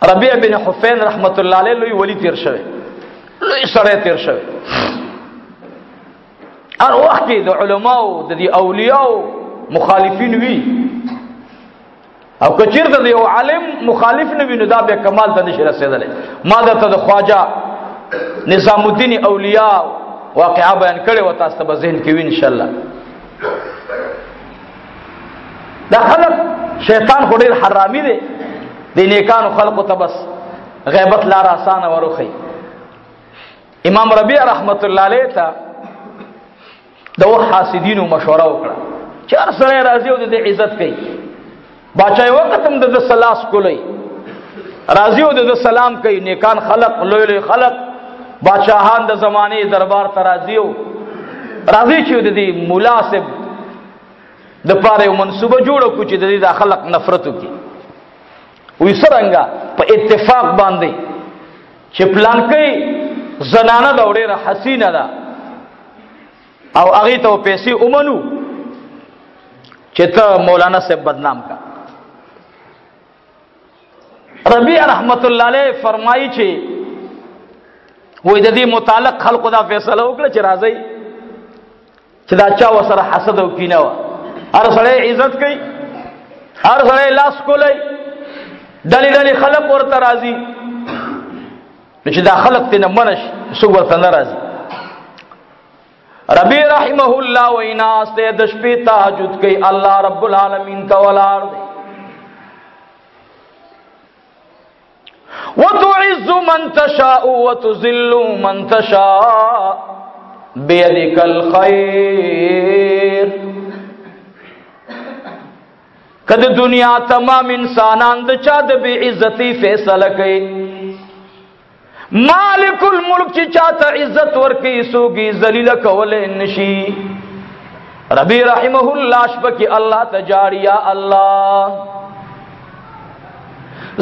ربيع بن حفین رحمت الله علیه لوی ولی تیر شوی، لوی سره تیر شوی. هر وخت کې د علماو د دې اولیاء مخالفین وی، او کچیر د یو عالم مخالف نه وینو دا به کمال ته نشي رسیدلی. ما درته د خواجه نظام الدین اولیاء واقعا بیان کړي و، تاسو ته به ذهن کې وي ان شاء الله. دا خلق شیطان خو ډېر حرامي دی، د نیکانو خلقو ته بس غیبت لار آسانه وروخی. امام ربیع رحمت الله علیه ته د وخت حاسدینو مشوره وکړه چې هر سړی راځي او د عزت کوي. باچای وخت هم د سلاس کولی راځي او د سلام کوي. نیکان خلق، لوی لوی خلق، بادشاہان د زمانه دربار ته راځي او راځي چې د دې مناسب د پاره یو منصوبه جوړ کړي چې د دې د خلق نفرت وکړي. وې څنګه په اتفاق باندې چې پلان کوي زنانه د ډېره حسینه ده او هغه ته پیسې اومنو چې ته مولانا صاحب بدنام کا. ربیع رحمت الله علیه فرمایي چې وې د دې متعلق خلق دا فیصله وکړه چې راځي چې دا چا وسره حسد او کینه و. هر سړی عزت کوي، هر سړی لاس کولی، ډلې ډلې خلق ورته راځي، چې دا خلق ته نه منش څوک ورته نه راځي. ربیع رحمه الله ویناس ته د شپې تهجد کوي، الله رب العالمین ته ولاړ دی. وتعز من تشاء وتذل من تشاء بيدك الخير. کله دنیا تمام انسانان د چا د بے عزتی فیصله کوي. مالک الملک چې چاته عزت ورکي سوګي ذلیل کولې نشي. ربیع رحمه الله شپکی الله تجاری یا الله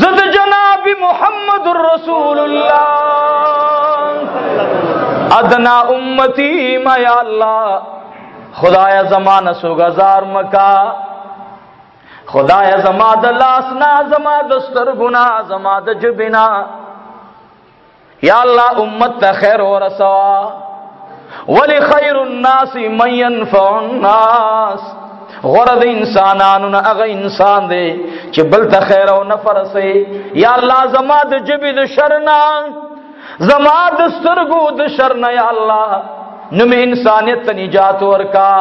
زد جناب محمد رسول الله ادنا امتی ما یا الله. خدایا زمانہ سوگزار مکا، خدایا زما د لاسنا، زما د سترګنا، زما د جبنا. یا الله امت ته خیر ورسوا. ولی خیر الناس من ينفع الناس. غرض انسانانو نه هغه انسان دی چې بل ته خیر او نفع رسوي. یا الله زما د جبې د شر نه، زما د سترګو د شر نه یا الله نو مې انسانیت ته نجات ورکا.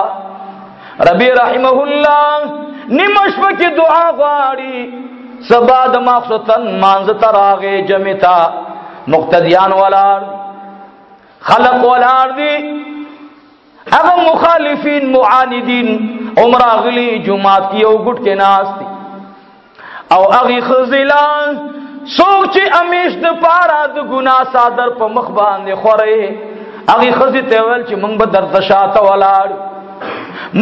ربیع رحمه الله نیمه شپه کې دعا غواړي. سبا د ماخستن مانځ ته راغی، جمع ته مقتدیان ولاړ، خلق ولاړ دي، هغه مخالفین معاندین عمر اغلی جمعات کی یو ګټ کې ناس دي او هغه خزلان څوک چې امیش د پاره د ګناه صادر په مخ باندې خوري. هغه خزي ته ویل چې موږ به درته شاته ولاړ،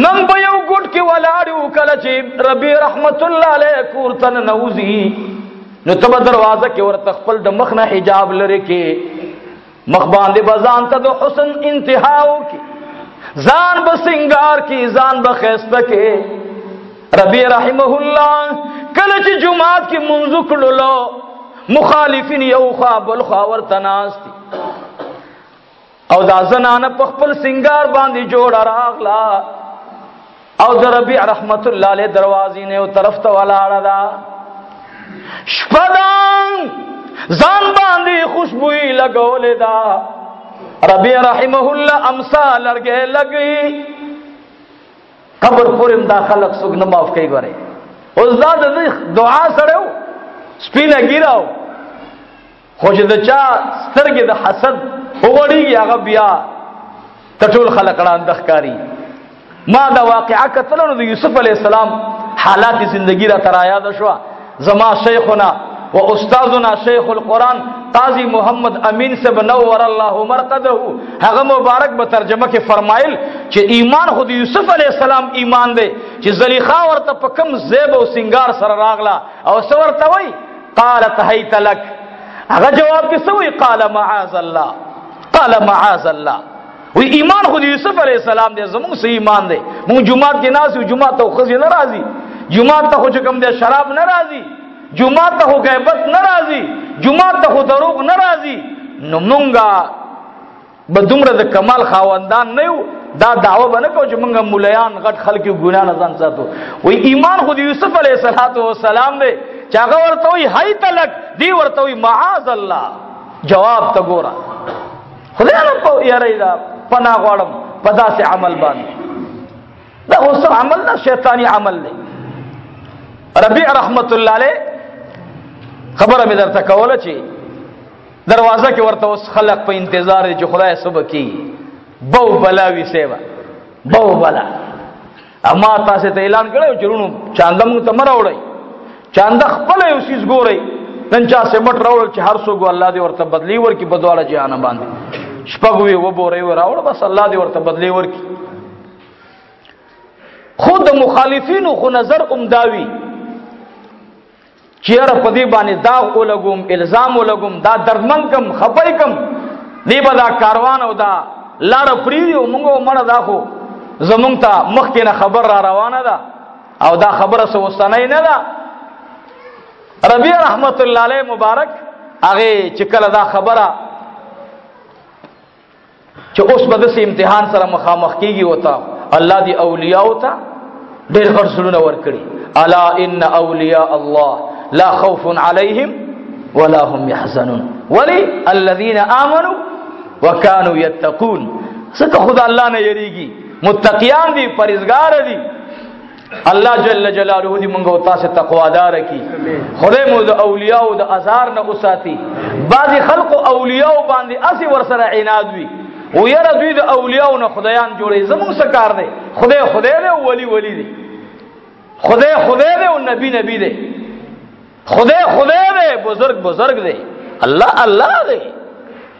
موږ به یو ګټ کې ولاړو. کله چې ربیع رحمت الله علیه کور تن نوزي نو تب دروازه کې ورته خپل د مخ نه حجاب لري کې مخ باندې بزان ته د حسن انتهاو کې ځان به سنگار کې ځان به خسته کې. ربیع رحمه الله کله چې جمعات کې منځ کړلو مخالفین یو خوا بل خوا ورته ناست او دا زنانه په خپل سنگار باندې جوړ راغلا او د ربیع رحمت الله علیه دروازې نه یو طرف ته ولاړه ده. شپدان ځان باندې خوشبوئی لګولې ده. ربیع رحمه الله امسا لرګې لګي قبر پورم دا خلق سګ نه معاف کوي. غره اوس دا د دعا سره سپینه ګیراو خو چې د چا سترګې د حسد وګړيږي هغه بیا ټول خلق ران دخکاری. ما دا واقعا کتلونو د یوسف علی السلام حالات زندگی را تر یاد شو. زما شیخنا و استاذنا شیخ القرآن قاضی محمد امین سے بنور اللہ مرقدہ هغه مبارک به ترجمه کې فرمایل چې ایمان خود یوسف علیہ السلام ایمان دی چې زلیخا ورته په کم زیب او سنگار سره راغلا او ورته وای قالت هیت لك. هغه جواب کې سوې قال معاذ الله، قال معاذ الله. وی ایمان خود یوسف علیہ السلام دی، زموږ سه ایمان دی. موږ جمعات کې ناس یو، جمعات ته خزي ناراضي، جمعات ته خو کوم دی شراب ناراضي، جمعه ته غیبت ناراضي جمعه ته دروغ ناراضي نو مونږه به دومره د کمال خاوندان نه یو دا دعوه به نه کوو چې مونږ مولیان غټ خلک ګناه نه ځان ساتو وای ایمان خو د یوسف علیه السلام دی چې هغه ورته وای هی تلک دی ورته وای معاذ الله جواب ته ګوره خدای نه په یاري دا پناه غواړم په داسې عمل باندې دا اوس عمل نه شیطانی عمل دی ربیع رحمت الله علیه خبره مې درته کوله چې دروازه کې ورته اوس خلق په انتظار دي چې خدای صبح کی بو بلاوي سیوا بو بلا اما تاسو ته اعلان کړو چې رونو چاندم ته مراوړی چاند خپل یو سیس ګوري نن چا سمټ راوړل چې هر څوک الله دې ورته بدلی ورکی بدواله جهان باندې شپږوي و بورې و راوړ بس الله دې ورته بدلی ورکی خود مخالفینو خو نظر امداوی چیرې په دې باندې داغ ولګوم الزام ولګوم دا دردمن کم خپای کم دی به دا کاروان او دا لار پریو مونږه مړه دا خو زمونږ ته مخکې نه خبر را روانه ده او دا خبره سو وسنۍ نه ده ربیع رحمت الله علیه مبارک هغه چې کله دا خبره چې اوس به د امتحان سره مخامخ کیږي وتا الله دی اولیاء ته ډېر غرسونه ورکړي الا ان اولیاء الله لا خوف عليهم ولا هم يحزنون ولي الذين امنوا وكانوا يتقون څنګه خدای الله نه یریږي متقیان دي پرهیزګار دي الله جل جلاله دې موږ او تاسو تقوا دار کی خدای مو د اولیاء او د ازار نه اوساتي بعضی خلق اولیاء باندې اسی ور سره عناد وي او یره دوی د اولیاء نه خدایان جوړي زموږ سکار دي خدای دې ولی دي خدای دې او نبی دې خدای دې بزرگ دې الله دې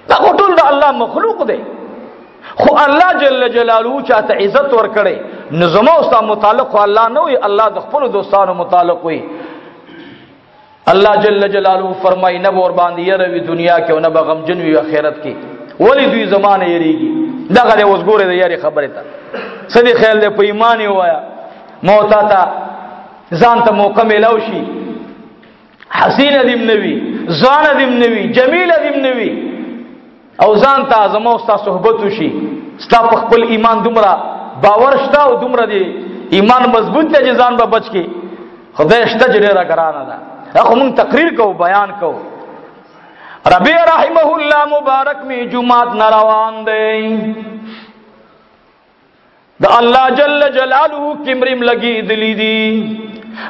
دا ټول د الله مخلوق دې خو الله جل جلاله چاته عزت ور کړي نظم او ستا متعلق الله نه وي الله د خپل دوستانو متعلق وي الله جل جلاله فرمای نه ور باندې يروي دنیا کې او نه بغم جنوي آخرت کې ولی دوی زمانه یریږي دا غره اوس ګوره د یاري خبره ته سدي خیال دې په ایمان یې وایا موت تا ځان ته موقع ملاو شي حسین دیم نوی ځان دیم نوی جمیل دیم نوی او ځان ته زمو ستا صحبت وشي ستا په خپل ایمان دومره باور شته او دومره دی ایمان مضبوط دی چې ځان به بچ کی خدای شته چې ډیره ګرانه ده اخو مونږ تقریر کوو بیان کوو ربیع رحمه الله مبارک می جمعات نروان دی د الله جل جلاله کمریم لګی دلی دی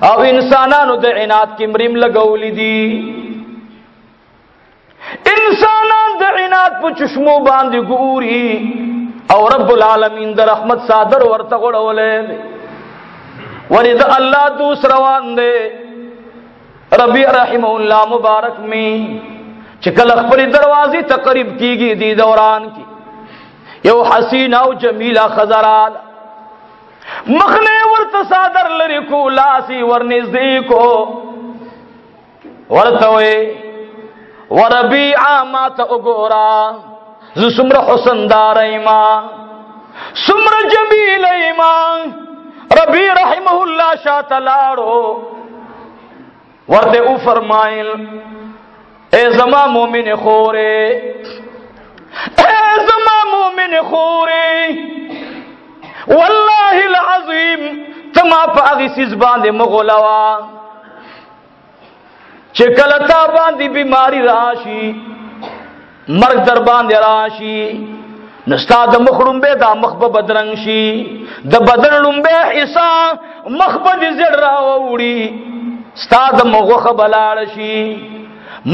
او انسانانو د عناد کمریم لګولې دي انسانان د عناد په چشمو باندې ګوري او رب العالمین د رحمت صادر ورته غړولې ورید الله دوس روان دی ربیع رحمه الله مبارک می چې کله خپل دروازې ته قریب کیږي دی دوران کې یو حسین او جمیله خزرال مخنه ورته صادر لري کو لاسی ورنږدې کو ورته وي وربيع ما ته وګورا ز سمره حسن دارایما سمره جمیل ایما ربی رحمه الله شاتلاړو ورته او فرمایل اے زما مومن خوره اے زما مومن خوره والله العظیم تما په هغه سیس باندې مغولوا چې کله تا باندې بیماری راشي مرګ در باندې راشي نستا د مخړم به دا مخ به بدرنګ شي د بدن لومبه حصہ مخ به زړه راوړي ستا د مغوخه بلاړ شي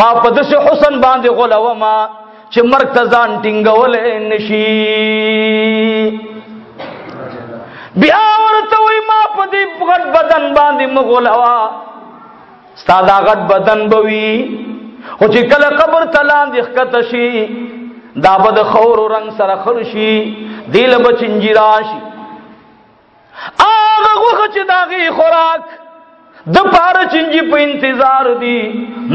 ما په دسه حسن باندې غولوا ما چې مرګ ته ځان ټینګول نشي بیا ورته وای ما په دې غټ بدن باندې مغولوا ستا دا غټ بدن بوي خو چې کله قبر تلان دي ښکته شي دا به د خور رنگ سره خرشي دیل به چنجي راشي هغه وخت چې داغي خوراک د پاره چنجي په انتظار دي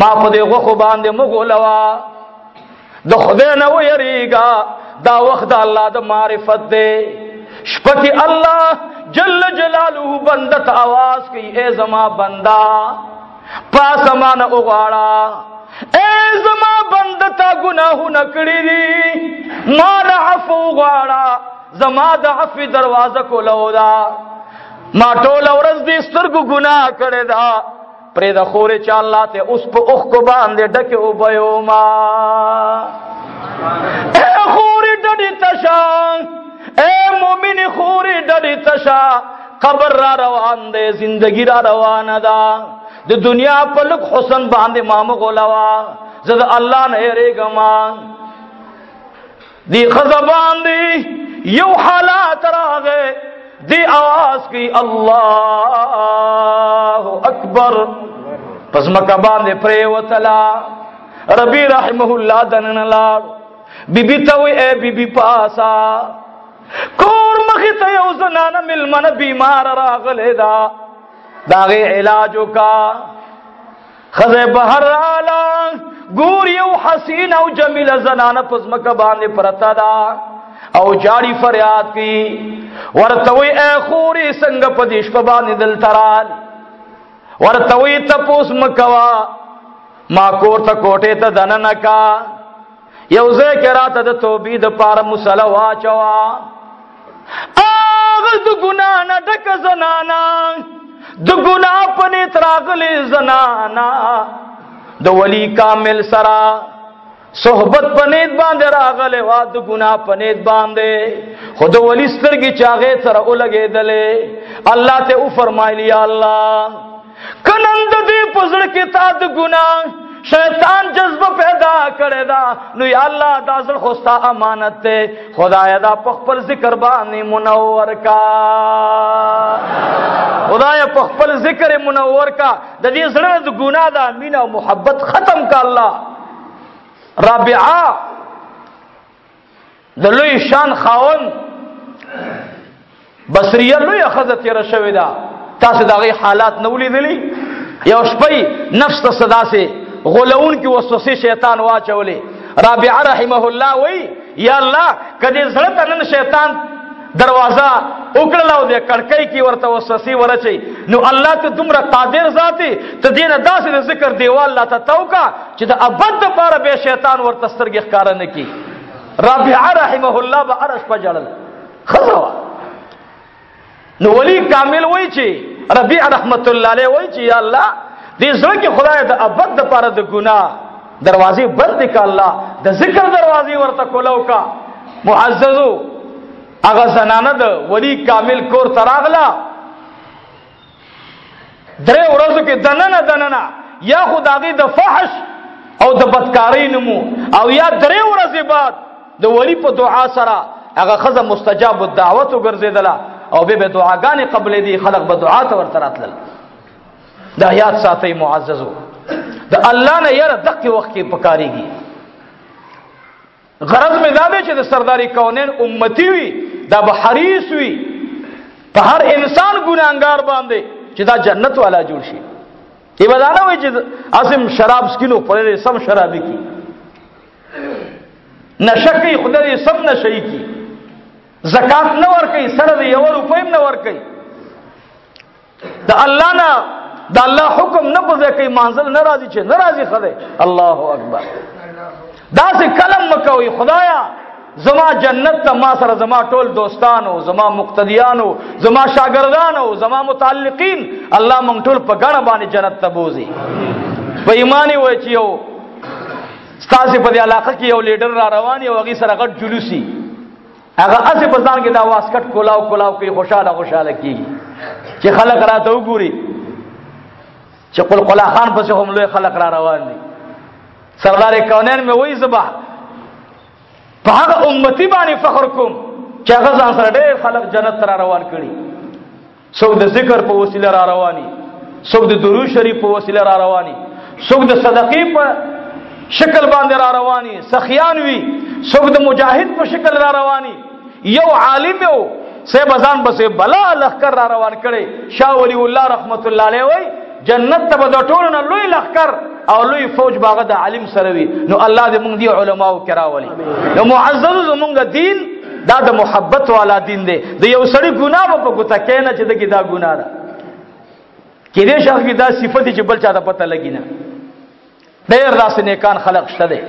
ما په دې غوخو باندې مغولوا د خدای نه ويریګا دا وخت د الله د معرفت دی شپکی الله جل جلاله بنده ته आवाज کوي اے زما بندا پاسمان اغواړه اے زما بندتا گناهونه کړی دي ما نه عفو غواړه زما د عفو دروازه کولو دا ما ټول ورځ دې سترګو ګناه کړی دا پرې د خورې چې الله ته اوس په اوښ کو باندې ډکې وبیو ما اے خورې ډډې تشا اے مومن خورې ډډې تشا قبر را روان دی زندگی را روانه ده د دنیا په لږ حسن باندې ما مغولوا زه د الله نه یریږم دی ښځه باندې یو حالات راغی دی آواز کی اللہ اکبر پس مکہ باندې پریوتلا ربی رحمه الله دنن لاړ بی بی توي اے بی بی پاسا کور مخی ته یو زنانه ملمنه بیمار راغلی دا داغه علاجو کا خزه بهر آلا ګور یو حسین او جمیل زنانه پس مکہ باندې پرتا دا او جاری فریاد کی ورتوی اے خوری سنگ پدیش پا باندې دل ترال ورتوی تپوس مکوا ما کور تا کوٹے تا دننکا یوزے کرا تا دا توبی دا پار مسلح واچوا آغا دو گناہ نا ڈک زنانا دو گناہ پنی تراغلی زنانا دو ولی کامل سرا صحبت پنید باندې راغله وا د ګناه پنید باندې خود ولی سترګي چاغه تر اولګې دله الله ته او فرمایلی یا الله کنند دې پزړ کې تا د ګناه شیطان جذبه پیدا کړی دا نو یا الله دا زړه خوستا امانت ته خدای دا خپل ذکر باندې منور کا خدای خپل ذکر منور کا د دې زړه د ګناه دا مینا او محبت ختم کا الله رابعه د لوی شان خاون بصریه لوی خزه تیر شوی دا تاسو دغه حالات نو لیدلی یو شپې نفس ته صدا سے غلون کی وسوسه شیطان واچولې رابعه رحمه الله وی یا الله کدی زړه تنن شیطان دروازه وکړلاو دې کړکۍ کی ورته وسوسه ورچي نو الله ته تمره قادر ذاتی ته دینه داسې ذکر دیوال لا ته توکا چې د ابد لپاره به شیطان ورته سترګې ښکار نه کی رابعه رحمه الله به عرش پجړل خزوا نو ولی کامل وای چې ربيع رحمت الله علیه وای چې یا الله دې زړه کې خدای د ابد لپاره د ګناه دروازې بند ک الله د ذکر دروازې ورته کولو کا معززو اغه زنانه د ولی کامل کور تراغلا درې ورځو کې دننه یا خدای د فحش او د بدکاری نمو او یا درې ورځې بعد د ولی په دعا سره هغه خزه مستجاب الدعوت وګرځیدله او به دعاګانې قبل دي خلق به دعا ته ورته راتلل دا یاد ساتي معززو د الله نه یره دغه وخت کې پکاريږي غرض مې دا دی چې د سرداری کونین امتی وي دا به حریص وي په هر انسان ګناهګار باندې چې دا جنت والا جوړ شي ای بدانه وي چې اسم شراب سکینو پرې سم شرابي کی نشکی خدای سم نشئی کی زکات نه ور کوي سره دی یو روپیم نه ور کوي د الله نه د الله حکم نه پځه کوي منزل ناراضي چې ناراضي خدای الله اکبر دا سه کلم مکوي خدایا زما جنت ته ما سره زما ټول دوستانو زما مقتدیانو زما شاګردانو زما متعلقین الله مونږ ټول په ګڼه باندې جنت ته بوزي په ایمانی وای چې یو ستاسو په دې علاقه کې یو لیډر را روان یو هغه سره غټ جلوسي هغه اسه په ځان کې دا واسکټ کولاو کوي خوشاله کیږي چې خلک راته وګوري چې قلقلا خان پسې هم لوی خلک را روان دي سردار کونین مې وای زبا په هغه امتی باندې فخر کوم چې هغه ځان سره ډېر خلک جنت را روان کړي څوک د ذکر په وسیله را رواني څوک د درود شریف په وسیله را رواني څوک د صدقې په شکل باندې را رواني سخیان وي څوک د مجاهد په شکل را رواني یو عالم یو سه بزان بسې بلا لخر را روان کړي شاه ولی الله رحمت الله علیه وای جنت ته د ټولو لوی لخر او لوی فوج باغه د عالم سره وي نو الله دې موږ دی علماو کراولي نو معزز زمونږ دین دا د محبت والا دین دی د یو سړي ګناه په ګوته کې نه چې دغه دا ګناه ده کې دې شخص کې دا صفت چې بل چا ته پته لګی نه. ډېر داسې نیکان خلق شته دي